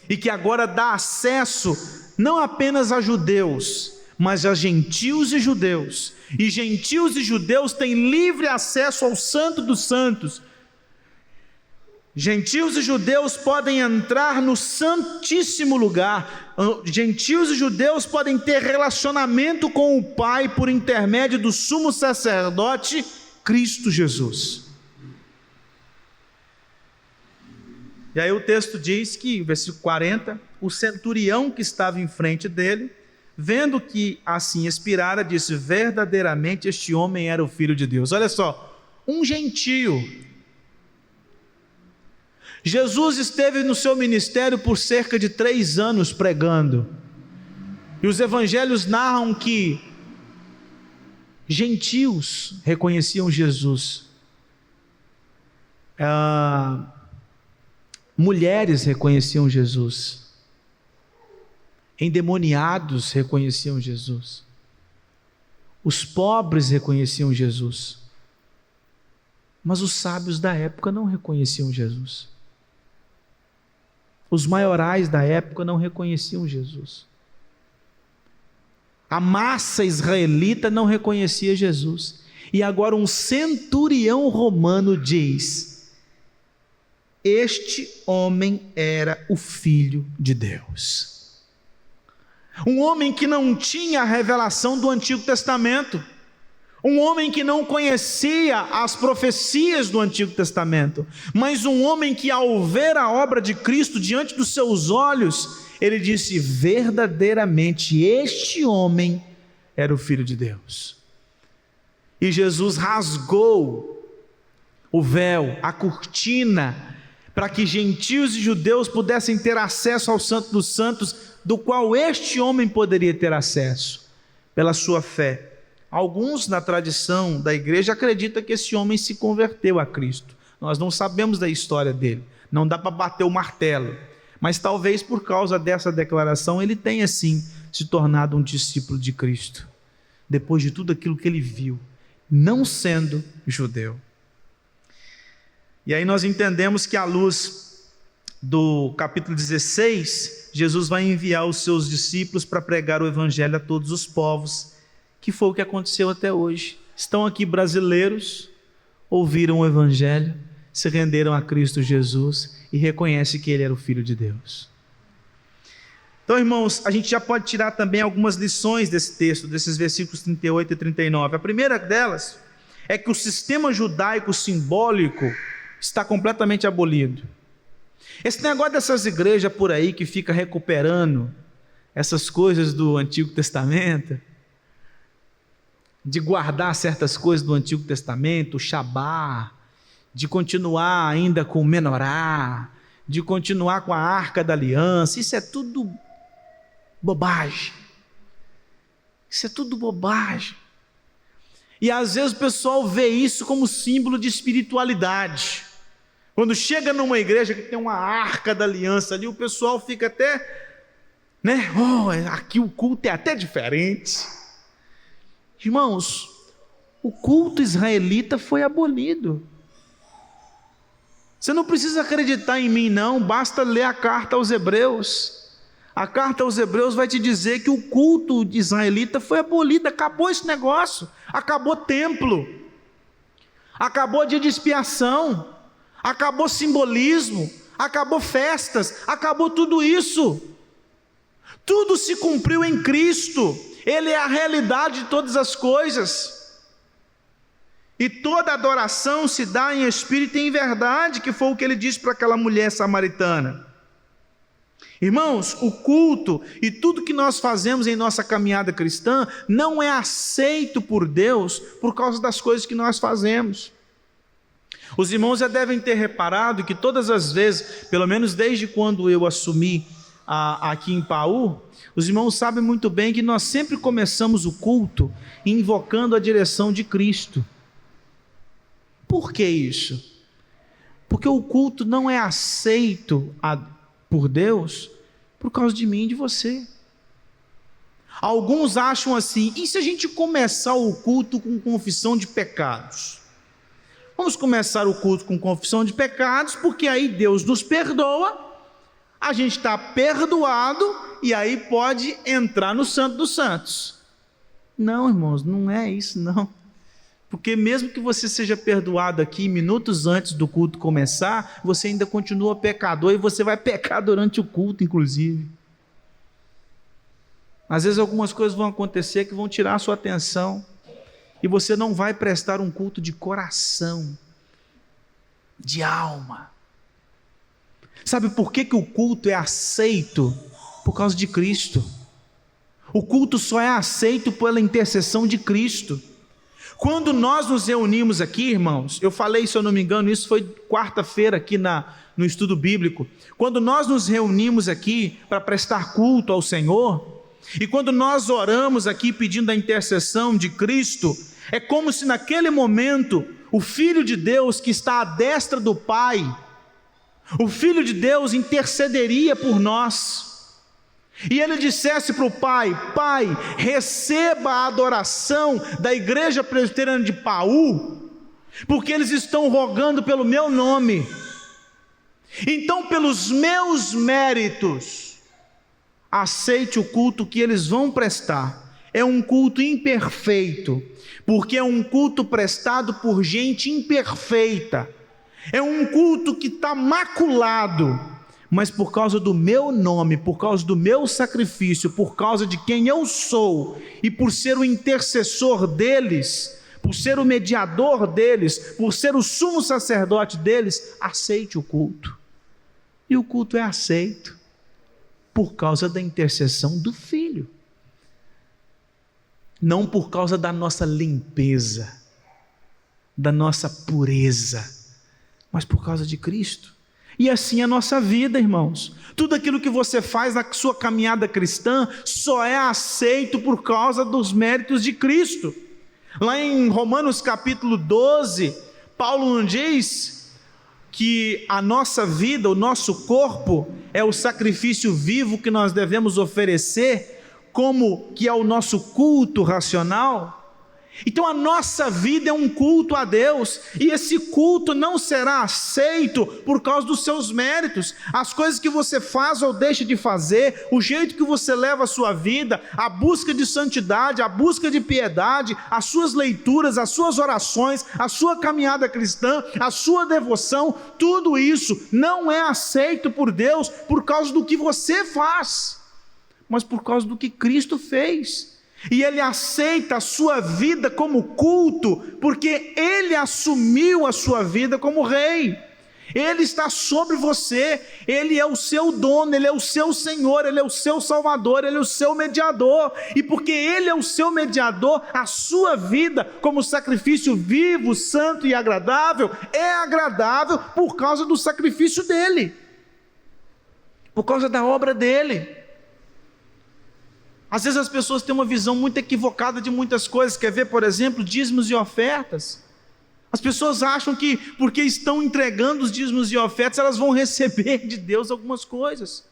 e que agora dá acesso não apenas a judeus, mas a gentios e judeus. E gentios e judeus têm livre acesso ao Santo dos Santos. Gentios e judeus podem entrar no Santíssimo Lugar. Gentios e judeus podem ter relacionamento com o Pai por intermédio do sumo sacerdote Cristo Jesus. E aí o texto diz que, versículo 40, o centurião que estava em frente dele, vendo que assim expirara, disse: verdadeiramente este homem era o Filho de Deus. Olha só, um gentio. Jesus esteve no seu ministério por cerca de 3 anos pregando, e os evangelhos narram que gentios reconheciam Jesus, mulheres reconheciam Jesus, endemoniados reconheciam Jesus, os pobres reconheciam Jesus, mas os sábios da época não reconheciam Jesus. Os maiorais da época não reconheciam Jesus. A massa israelita não reconhecia Jesus. E agora um centurião romano diz: este homem era o Filho de Deus. Um homem que não tinha a revelação do Antigo Testamento. Um homem que não conhecia as profecias do Antigo Testamento, mas um homem que, ao ver a obra de Cristo diante dos seus olhos, ele disse: verdadeiramente este homem era o Filho de Deus. E Jesus rasgou o véu, a cortina, para que gentios e judeus pudessem ter acesso ao Santo dos Santos, do qual este homem poderia ter acesso, pela sua fé. Alguns na tradição da igreja acreditam que esse homem se converteu a Cristo. Nós não sabemos da história dele, não dá para bater o martelo, mas talvez por causa dessa declaração ele tenha sim se tornado um discípulo de Cristo, depois de tudo aquilo que ele viu, não sendo judeu. E aí nós entendemos que à luz do capítulo 16, Jesus vai enviar os seus discípulos para pregar o evangelho a todos os povos, que foi o que aconteceu até hoje. Estão aqui brasileiros, ouviram o evangelho, se renderam a Cristo Jesus e reconhecem que Ele era o Filho de Deus. Então, irmãos, a gente já pode tirar também algumas lições desse texto, desses versículos 38 e 39. A primeira delas é que o sistema judaico simbólico está completamente abolido. Esse negócio dessas igrejas por aí que fica recuperando essas coisas do Antigo Testamento, de guardar certas coisas do Antigo Testamento, o Shabá, de continuar ainda com o Menorá, de continuar com a Arca da Aliança, isso é tudo bobagem. Isso é tudo bobagem. E às vezes o pessoal vê isso como símbolo de espiritualidade. Quando chega numa igreja que tem uma Arca da Aliança ali, o pessoal fica até, aqui o culto é até diferente. Irmãos, o culto israelita foi abolido. Você não precisa acreditar em mim não, basta ler a carta aos Hebreus. A carta aos Hebreus vai te dizer que o culto israelita foi abolido, acabou esse negócio, acabou templo, acabou dia de expiação, acabou simbolismo, acabou festas, acabou tudo isso. Tudo se cumpriu em Cristo, Ele é a realidade de todas as coisas. E toda adoração se dá em espírito e em verdade, que foi o que ele disse para aquela mulher samaritana. Irmãos, o culto e tudo que nós fazemos em nossa caminhada cristã não é aceito por Deus por causa das coisas que nós fazemos. Os irmãos já devem ter reparado que todas as vezes, pelo menos desde quando eu assumi aqui em Paú, os irmãos sabem muito bem que nós sempre começamos o culto invocando a direção de Cristo. Por que isso? Porque o culto não é aceito por Deus por causa de mim e de você. Alguns acham assim, e se a gente começar o culto com confissão de pecados? Vamos começar o culto com confissão de pecados, porque aí Deus nos perdoa, a gente está perdoado, e aí pode entrar no Santo dos Santos. Não, irmãos, não é isso não. Porque mesmo que você seja perdoado aqui minutos antes do culto começar, você ainda continua pecador e você vai pecar durante o culto, inclusive. Às vezes algumas coisas vão acontecer que vão tirar a sua atenção e você não vai prestar um culto de coração, de alma. Sabe por que o culto é aceito? Por causa de Cristo. O culto só é aceito pela intercessão de Cristo. Quando nós nos reunimos aqui, irmãos, eu falei, se eu não me engano, isso foi quarta-feira aqui no estudo bíblico. Quando nós nos reunimos aqui para prestar culto ao Senhor, e quando nós oramos aqui pedindo a intercessão de Cristo, é como se naquele momento o Filho de Deus que está à destra do Pai, o Filho de Deus intercederia por nós. E ele dissesse para o Pai: Pai, receba a adoração da igreja presbiteriana de Paú, porque eles estão rogando pelo meu nome. Então, pelos meus méritos, aceite o culto que eles vão prestar. É um culto imperfeito, porque é um culto prestado por gente imperfeita. É um culto que está maculado. Mas por causa do meu nome, por causa do meu sacrifício, por causa de quem eu sou, e por ser o intercessor deles, por ser o mediador deles, por ser o sumo sacerdote deles, aceite o culto. E o culto é aceito por causa da intercessão do Filho. Não por causa da nossa limpeza, da nossa pureza, mas por causa de Cristo. E assim é a nossa vida, irmãos. Tudo aquilo que você faz na sua caminhada cristã só é aceito por causa dos méritos de Cristo. Lá em Romanos capítulo 12, Paulo não diz que a nossa vida, o nosso corpo, é o sacrifício vivo que nós devemos oferecer, como que é o nosso culto racional? Então a nossa vida é um culto a Deus, e esse culto não será aceito por causa dos seus méritos. As coisas que você faz ou deixa de fazer, o jeito que você leva a sua vida, a busca de santidade, a busca de piedade, as suas leituras, as suas orações, a sua caminhada cristã, a sua devoção, tudo isso não é aceito por Deus por causa do que você faz, mas por causa do que Cristo fez. E Ele aceita a sua vida como culto, porque Ele assumiu a sua vida como rei. Ele está sobre você, Ele é o seu dono, Ele é o seu Senhor, Ele é o seu Salvador, Ele é o seu mediador. E porque Ele é o seu mediador, a sua vida como sacrifício vivo, santo e agradável, é agradável por causa do sacrifício dEle, por causa da obra dEle. Às vezes as pessoas têm uma visão muito equivocada de muitas coisas. Quer ver, por exemplo, dízimos e ofertas? As pessoas acham que porque estão entregando os dízimos e ofertas, elas vão receber de Deus algumas coisas.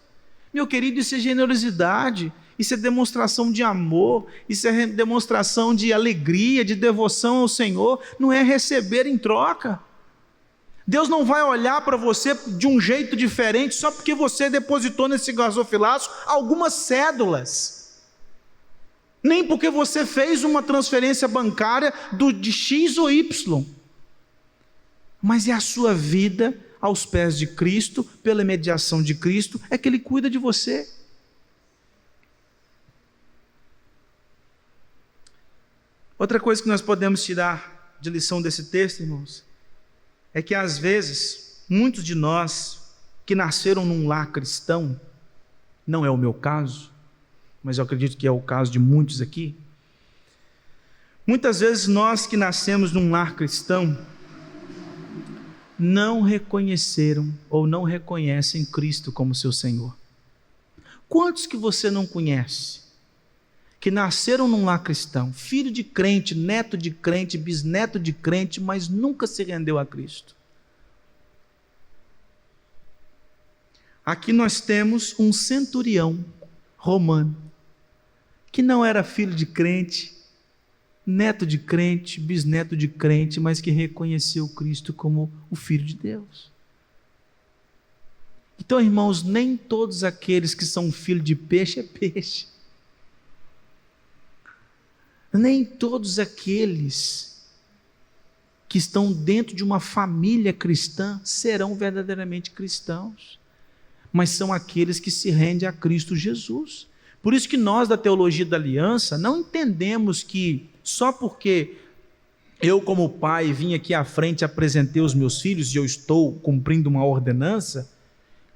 Meu querido, isso é generosidade, isso é demonstração de amor, isso é demonstração de alegria, de devoção ao Senhor, não é receber em troca. Deus não vai olhar para você de um jeito diferente só porque você depositou nesse gasofilaço algumas cédulas. Nem porque você fez uma transferência bancária de X ou Y, mas é a sua vida aos pés de Cristo, pela mediação de Cristo, é que Ele cuida de você. Outra coisa que nós podemos tirar de lição desse texto, irmãos, é que às vezes, muitos de nós que nasceram num lar cristão, não é o meu caso, mas eu acredito que é o caso de muitos aqui. Muitas vezes nós que nascemos num lar cristão não reconheceram ou não reconhecem Cristo como seu Senhor. Quantos que você não conhece que nasceram num lar cristão, filho de crente, neto de crente, bisneto de crente, mas nunca se rendeu a Cristo? Aqui nós temos um centurião romano, que não era filho de crente, neto de crente, bisneto de crente, mas que reconheceu Cristo como o Filho de Deus. Então, irmãos, nem todos aqueles que são filho de peixe é peixe. Nem todos aqueles que estão dentro de uma família cristã serão verdadeiramente cristãos, mas são aqueles que se rendem a Cristo Jesus. Por isso que nós da teologia da aliança não entendemos que só porque eu como pai vim aqui à frente e apresentei os meus filhos e eu estou cumprindo uma ordenança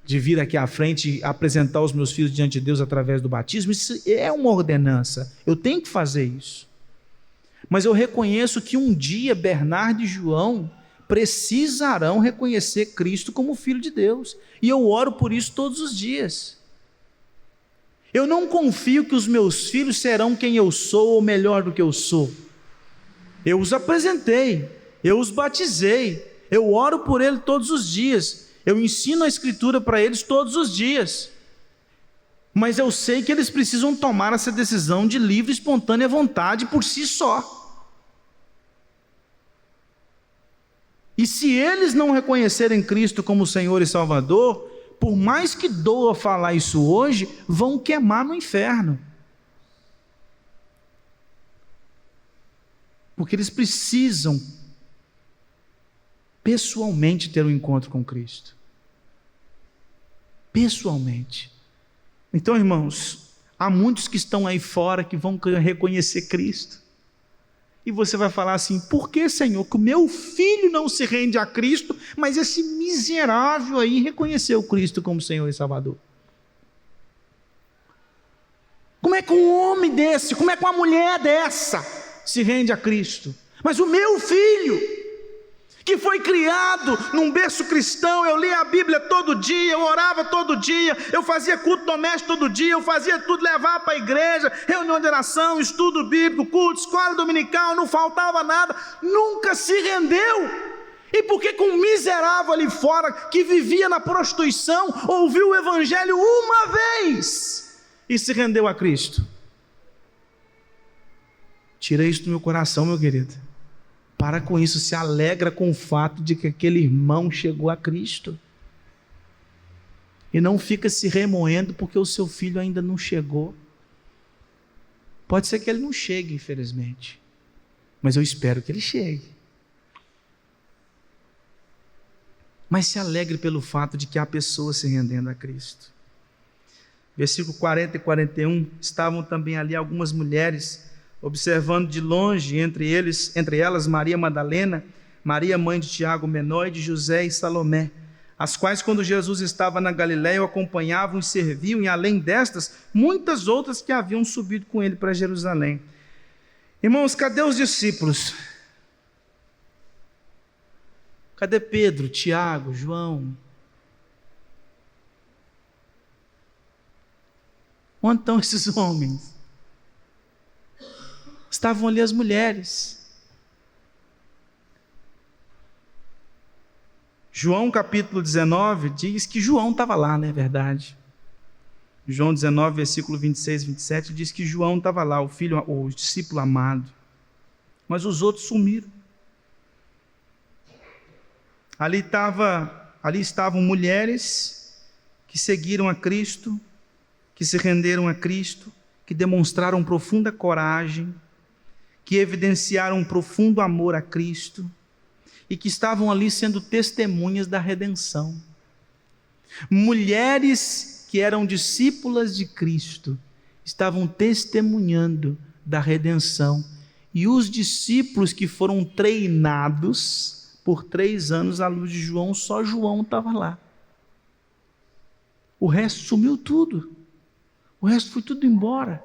de vir aqui à frente e apresentar os meus filhos diante de Deus através do batismo, isso é uma ordenança, eu tenho que fazer isso. Mas eu reconheço que um dia Bernardo e João precisarão reconhecer Cristo como Filho de Deus, e eu oro por isso todos os dias. Eu não confio que os meus filhos serão quem eu sou ou melhor do que eu sou. Eu os apresentei, eu os batizei, eu oro por eles todos os dias, eu ensino a Escritura para eles todos os dias. Mas eu sei que eles precisam tomar essa decisão de livre e espontânea vontade por si só. E se eles não reconhecerem Cristo como Senhor e Salvador, por mais que doa falar isso hoje, vão queimar no inferno. Porque eles precisam pessoalmente ter um encontro com Cristo. Pessoalmente. Então, irmãos, há muitos que estão aí fora que vão reconhecer Cristo. E você vai falar assim: por que, Senhor, que o meu filho não se rende a Cristo, mas esse miserável aí reconheceu Cristo como Senhor e Salvador? Como é que um homem desse, como é que uma mulher dessa se rende a Cristo? Mas o meu filho, que foi criado num berço cristão. Eu lia a Bíblia todo dia, eu orava todo dia, eu fazia culto doméstico todo dia, eu fazia tudo, levava para a igreja, reunião de oração, estudo bíblico, culto, escola dominical, não faltava nada, nunca se rendeu. E por que um miserável ali fora, que vivia na prostituição, ouviu o evangelho uma vez e se rendeu a Cristo? Tira isso do meu coração, meu querido. Para com isso, se alegra com o fato de que aquele irmão chegou a Cristo. E não fica se remoendo porque o seu filho ainda não chegou. Pode ser que ele não chegue, infelizmente. Mas eu espero que ele chegue. Mas se alegre pelo fato de que há pessoas se rendendo a Cristo. Versículo 40 e 41, estavam também ali algumas mulheres, observando de longe, entre elas Maria Madalena, Maria mãe de Tiago menor, e de José e Salomé, as quais quando Jesus estava na Galiléia o acompanhavam e serviam, e além destas, muitas outras que haviam subido com ele para Jerusalém. Irmãos, cadê os discípulos? Cadê Pedro, Tiago, João? Onde estão esses homens? Estavam ali as mulheres. João capítulo 19 diz que João estava lá, não é verdade? João 19, versículo 26 e 27 diz que João estava lá, o discípulo amado. Mas os outros sumiram. Ali estavam mulheres que seguiram a Cristo, que se renderam a Cristo, que demonstraram profunda coragem, que evidenciaram um profundo amor a Cristo e que estavam ali sendo testemunhas da redenção. Mulheres que eram discípulas de Cristo estavam testemunhando da redenção, e os discípulos que foram treinados por 3 anos à luz de João, só João estava lá. O resto sumiu tudo, o resto foi tudo embora,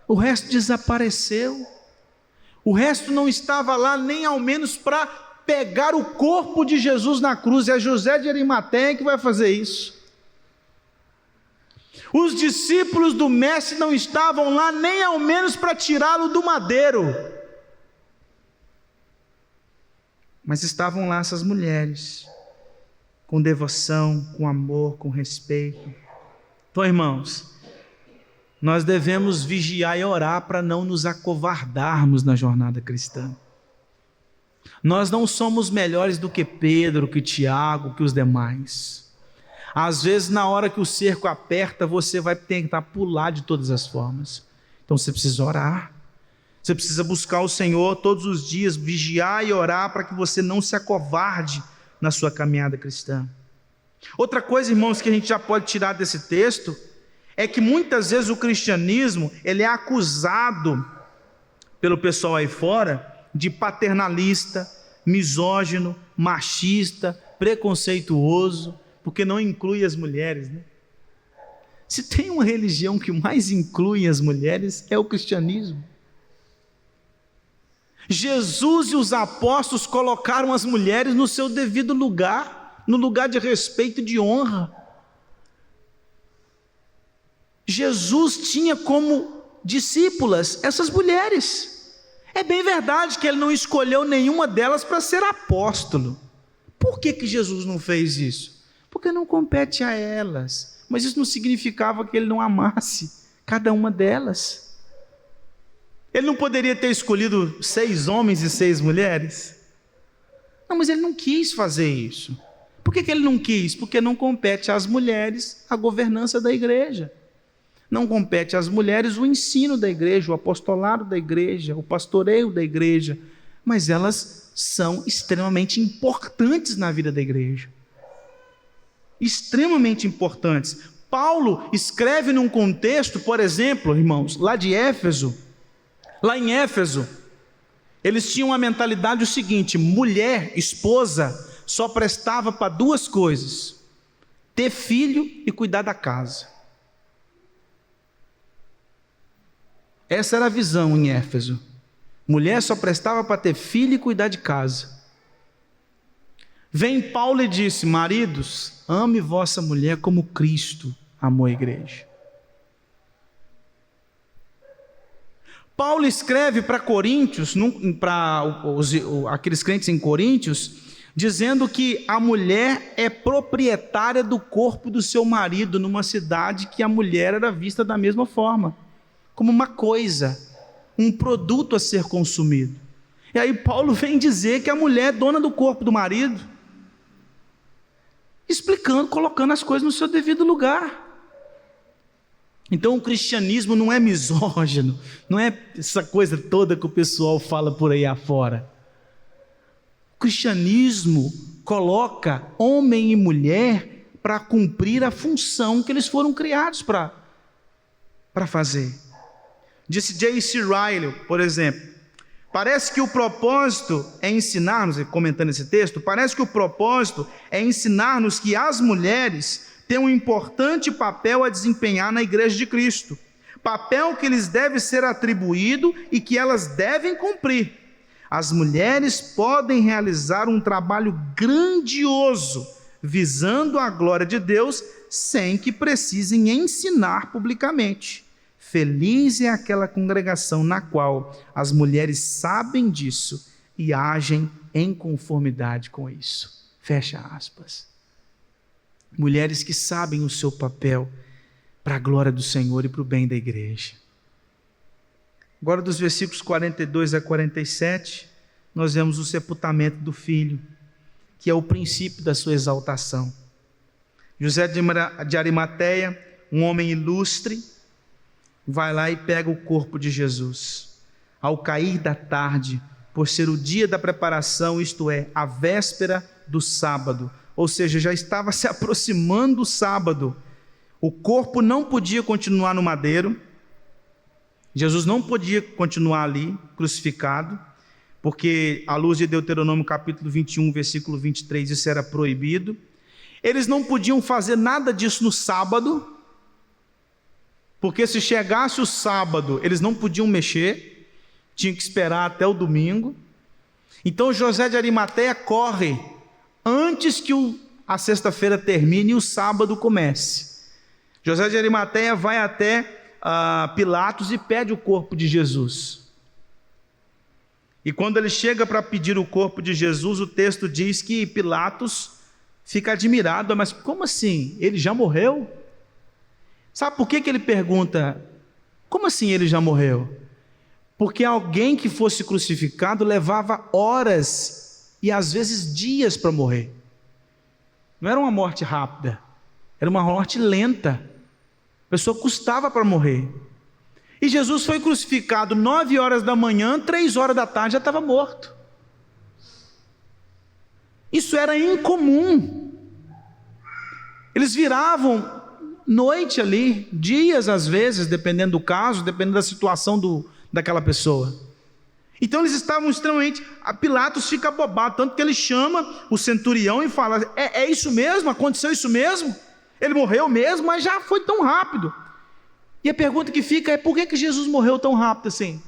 o resto desapareceu. O resto não estava lá nem ao menos para pegar o corpo de Jesus na cruz. É José de Arimateia que vai fazer isso. Os discípulos do mestre não estavam lá nem ao menos para tirá-lo do madeiro. Mas estavam lá essas mulheres, com devoção, com amor, com respeito. Então, irmãos, nós devemos vigiar e orar para não nos acovardarmos na jornada cristã. Nós não somos melhores do que Pedro, que Tiago, que os demais. Às vezes, na hora que o cerco aperta, você vai tentar pular de todas as formas. Então você precisa orar. Você precisa buscar o Senhor todos os dias, vigiar e orar para que você não se acovarde na sua caminhada cristã. Outra coisa, irmãos, que a gente já pode tirar desse texto é que muitas vezes o cristianismo ele é acusado pelo pessoal aí fora de paternalista, misógino, machista, preconceituoso, porque não inclui as mulheres, né? Se tem uma religião que mais inclui as mulheres, é o cristianismo. Jesus e os apóstolos colocaram as mulheres no seu devido lugar, no lugar de respeito e de honra. Jesus tinha como discípulas essas mulheres. É bem verdade que ele não escolheu nenhuma delas para ser apóstolo. Por que Jesus não fez isso? Porque não compete a elas. Mas isso não significava que ele não amasse cada uma delas. Ele não poderia ter escolhido 6 homens e 6 mulheres? Não, mas ele não quis fazer isso. Por que ele não quis? Porque não compete às mulheres a governança da igreja. Não compete às mulheres o ensino da igreja, o apostolado da igreja, o pastoreio da igreja, mas elas são extremamente importantes na vida da igreja. Extremamente importantes. Paulo escreve num contexto, por exemplo, irmãos, lá em Éfeso, eles tinham a mentalidade o seguinte: mulher, esposa, só prestava para 2 coisas: ter filho e cuidar da casa. Essa era a visão em Éfeso. Mulher só prestava para ter filho e cuidar de casa. Vem Paulo e disse: maridos, ame vossa mulher como Cristo amou a igreja. Paulo escreve para Coríntios, para aqueles crentes em Coríntios, dizendo que a mulher é proprietária do corpo do seu marido, numa cidade que a mulher era vista da mesma forma, como uma coisa, um produto a ser consumido. E aí Paulo vem dizer que a mulher é dona do corpo do marido, explicando, colocando as coisas no seu devido lugar. Então o cristianismo não é misógino, não é essa coisa toda que o pessoal fala por aí afora. O cristianismo coloca homem e mulher para cumprir a função que eles foram criados para fazer. Disse J.C. Ryle, por exemplo, parece que o propósito é ensinar-nos, comentando esse texto, parece que o propósito é ensinar-nos que as mulheres têm um importante papel a desempenhar na igreja de Cristo, papel que lhes deve ser atribuído e que elas devem cumprir. As mulheres podem realizar um trabalho grandioso, visando a glória de Deus, sem que precisem ensinar publicamente. Feliz é aquela congregação na qual as mulheres sabem disso e agem em conformidade com isso. Fecha aspas. Mulheres que sabem o seu papel para a glória do Senhor e para o bem da igreja. Agora, dos versículos 42 a 47, nós vemos o sepultamento do filho, que é o princípio da sua exaltação. José de Arimateia, um homem ilustre, vai lá e pega o corpo de Jesus. Ao cair da tarde, por ser o dia da preparação, isto é, a véspera do sábado, ou seja, já estava se aproximando o sábado, o corpo não podia continuar no madeiro, Jesus não podia continuar ali, crucificado, porque à luz de Deuteronômio capítulo 21, versículo 23, isso era proibido. Eles não podiam fazer nada disso no sábado, porque se chegasse o sábado, eles não podiam mexer, tinham que esperar até o domingo. Então José de Arimateia corre, antes que a sexta-feira termine e o sábado comece. José de Arimateia vai até Pilatos e pede o corpo de Jesus. E quando ele chega para pedir o corpo de Jesus, o texto diz que Pilatos fica admirado, mas como assim? Ele já morreu? Sabe por que ele pergunta, como assim ele já morreu? Porque alguém que fosse crucificado levava horas e às vezes dias para morrer. Não era uma morte rápida, era uma morte lenta. A pessoa custava para morrer. E Jesus foi crucificado 9 horas da manhã, 3 horas da tarde já estava morto. Isso era incomum. Eles viravam noite ali, dias às vezes, dependendo do caso, dependendo da situação daquela pessoa. Então eles estavam extremamente... Pilatos fica bobado, tanto que ele chama o centurião e fala, é isso mesmo? Aconteceu isso mesmo? Ele morreu mesmo, mas já foi tão rápido. E a pergunta que fica é, por que Jesus morreu tão rápido assim?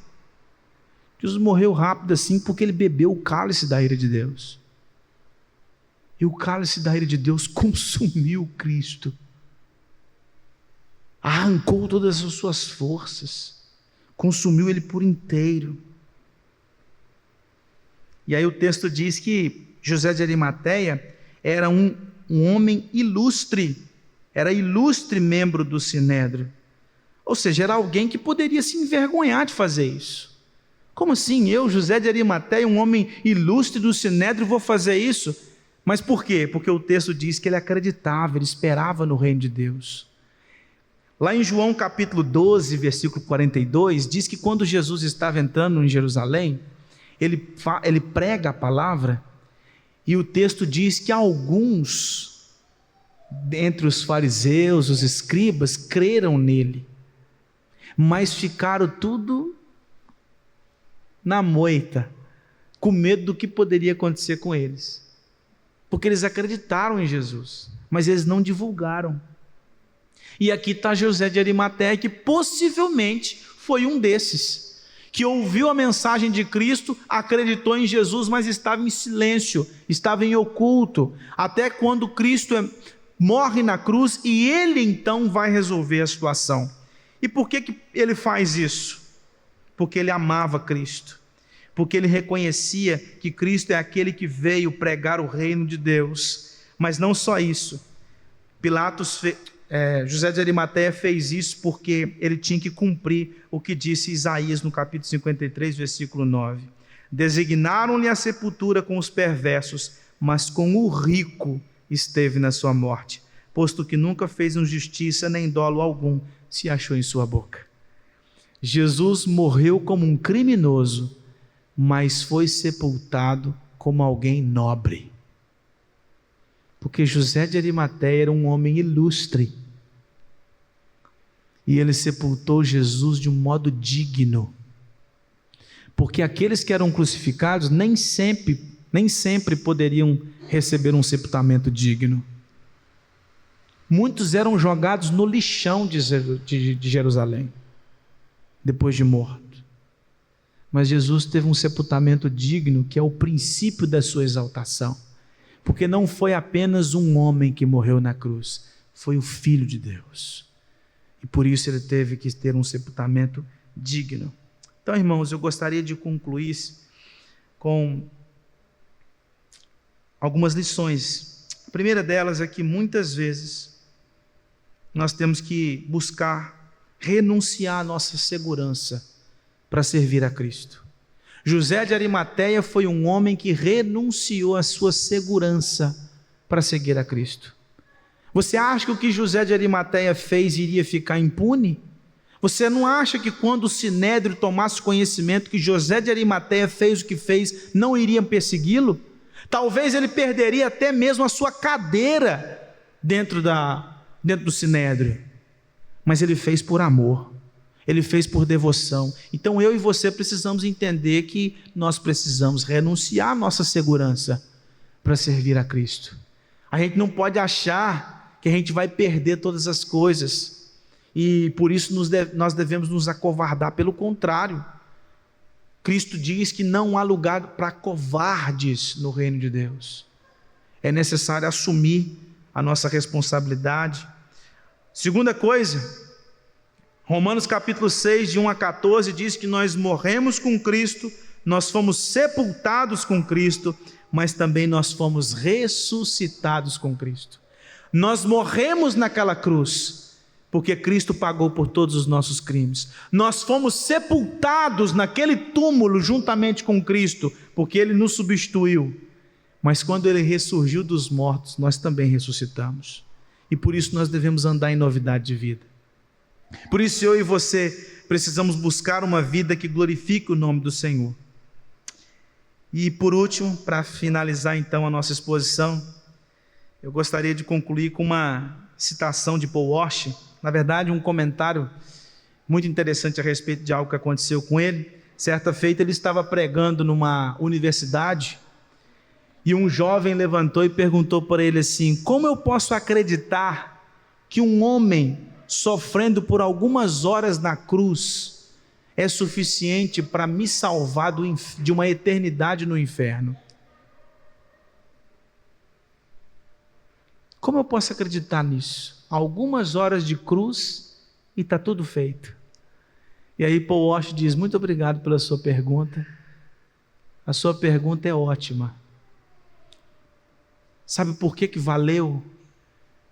Jesus morreu rápido assim porque ele bebeu o cálice da ira de Deus. E o cálice da ira de Deus consumiu Cristo. Arrancou todas as suas forças. Consumiu ele por inteiro. E aí o texto diz que José de Arimateia era um homem ilustre. Era ilustre membro do Sinédrio. Ou seja, era alguém que poderia se envergonhar de fazer isso. Como assim? Eu, José de Arimateia, um homem ilustre do Sinédrio, vou fazer isso? Mas por quê? Porque o texto diz que ele acreditava, ele esperava no reino de Deus. Lá em João capítulo 12, versículo 42, diz que quando Jesus estava entrando em Jerusalém, ele prega a palavra, e o texto diz que alguns, dentre os fariseus, os escribas, creram nele, mas ficaram tudo na moita, com medo do que poderia acontecer com eles, porque eles acreditaram em Jesus, mas eles não divulgaram. E aqui está José de Arimateia, que possivelmente foi um desses, que ouviu a mensagem de Cristo, acreditou em Jesus, mas estava em silêncio, estava em oculto, até quando Cristo morre na cruz e ele então vai resolver a situação. E por que ele faz isso? Porque ele amava Cristo, porque ele reconhecia que Cristo é aquele que veio pregar o reino de Deus. Mas não só isso, José de Arimateia fez isso porque ele tinha que cumprir o que disse Isaías no capítulo 53, versículo 9. Designaram-lhe a sepultura com os perversos, mas com o rico esteve na sua morte, posto que nunca fez injustiça, nem dolo algum se achou em sua boca. Jesus morreu como um criminoso, mas foi sepultado como alguém nobre. Porque José de Arimateia era um homem ilustre, e ele sepultou Jesus de um modo digno, porque aqueles que eram crucificados nem sempre poderiam receber um sepultamento digno. Muitos eram jogados no lixão de Jerusalém, depois de morto. Mas Jesus teve um sepultamento digno, que é o princípio da sua exaltação, porque não foi apenas um homem que morreu na cruz, foi o Filho de Deus, e por isso ele teve que ter um sepultamento digno. Então, irmãos, eu gostaria de concluir com algumas lições. A primeira delas é que muitas vezes nós temos que buscar renunciar à nossa segurança para servir a Cristo. José de Arimateia foi um homem que renunciou à sua segurança para seguir a Cristo. Você acha que o que José de Arimateia fez iria ficar impune? Você não acha que quando o Sinédrio tomasse conhecimento que José de Arimateia fez o que fez, não iriam persegui-lo? Talvez ele perderia até mesmo a sua cadeira dentro do Sinédrio. Mas ele fez por amor, ele fez por devoção. Então eu e você precisamos entender que nós precisamos renunciar à nossa segurança para servir a Cristo. A gente não pode achar que a gente vai perder todas as coisas, e por isso nós devemos nos acovardar. Pelo contrário, Cristo diz que não há lugar para covardes no reino de Deus. É necessário assumir a nossa responsabilidade. Segunda coisa, Romanos capítulo 6, de 1 a 14, diz que nós morremos com Cristo, nós fomos sepultados com Cristo, mas também nós fomos ressuscitados com Cristo. Nós morremos naquela cruz, porque Cristo pagou por todos os nossos crimes. Nós fomos sepultados naquele túmulo juntamente com Cristo, porque Ele nos substituiu. Mas quando Ele ressurgiu dos mortos, nós também ressuscitamos. E por isso nós devemos andar em novidade de vida. Por isso eu e você precisamos buscar uma vida que glorifique o nome do Senhor. E por último, para finalizar então a nossa exposição, eu gostaria de concluir com uma citação de Paul Washer, na verdade um comentário muito interessante a respeito de algo que aconteceu com ele. Certa feita ele estava pregando numa universidade, e um jovem levantou e perguntou para ele assim: como eu posso acreditar que um homem sofrendo por algumas horas na cruz é suficiente para me salvar de uma eternidade no inferno? Como eu posso acreditar nisso? Algumas horas de cruz e está tudo feito. E aí Paul Washer diz: muito obrigado pela sua pergunta. A sua pergunta é ótima. Sabe por que valeu?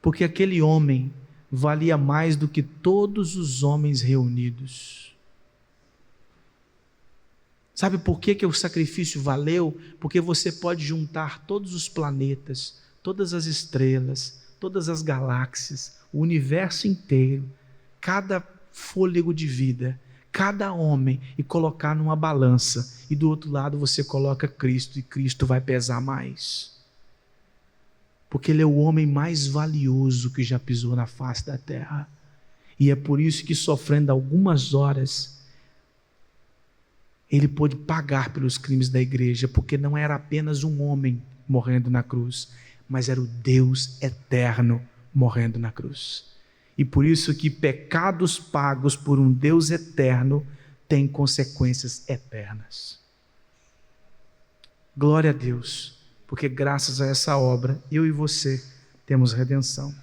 Porque aquele homem valia mais do que todos os homens reunidos. Sabe por que o sacrifício valeu? Porque você pode juntar todos os planetas, todas as estrelas, todas as galáxias, o universo inteiro, cada fôlego de vida, cada homem, e colocar numa balança, e do outro lado você coloca Cristo, e Cristo vai pesar mais, porque Ele é o homem mais valioso que já pisou na face da terra. E é por isso que, sofrendo algumas horas, Ele pôde pagar pelos crimes da igreja, porque não era apenas um homem morrendo na cruz, mas era o Deus eterno morrendo na cruz. E por isso que pecados pagos por um Deus eterno tem consequências eternas. Glória a Deus, porque graças a essa obra, eu e você temos redenção.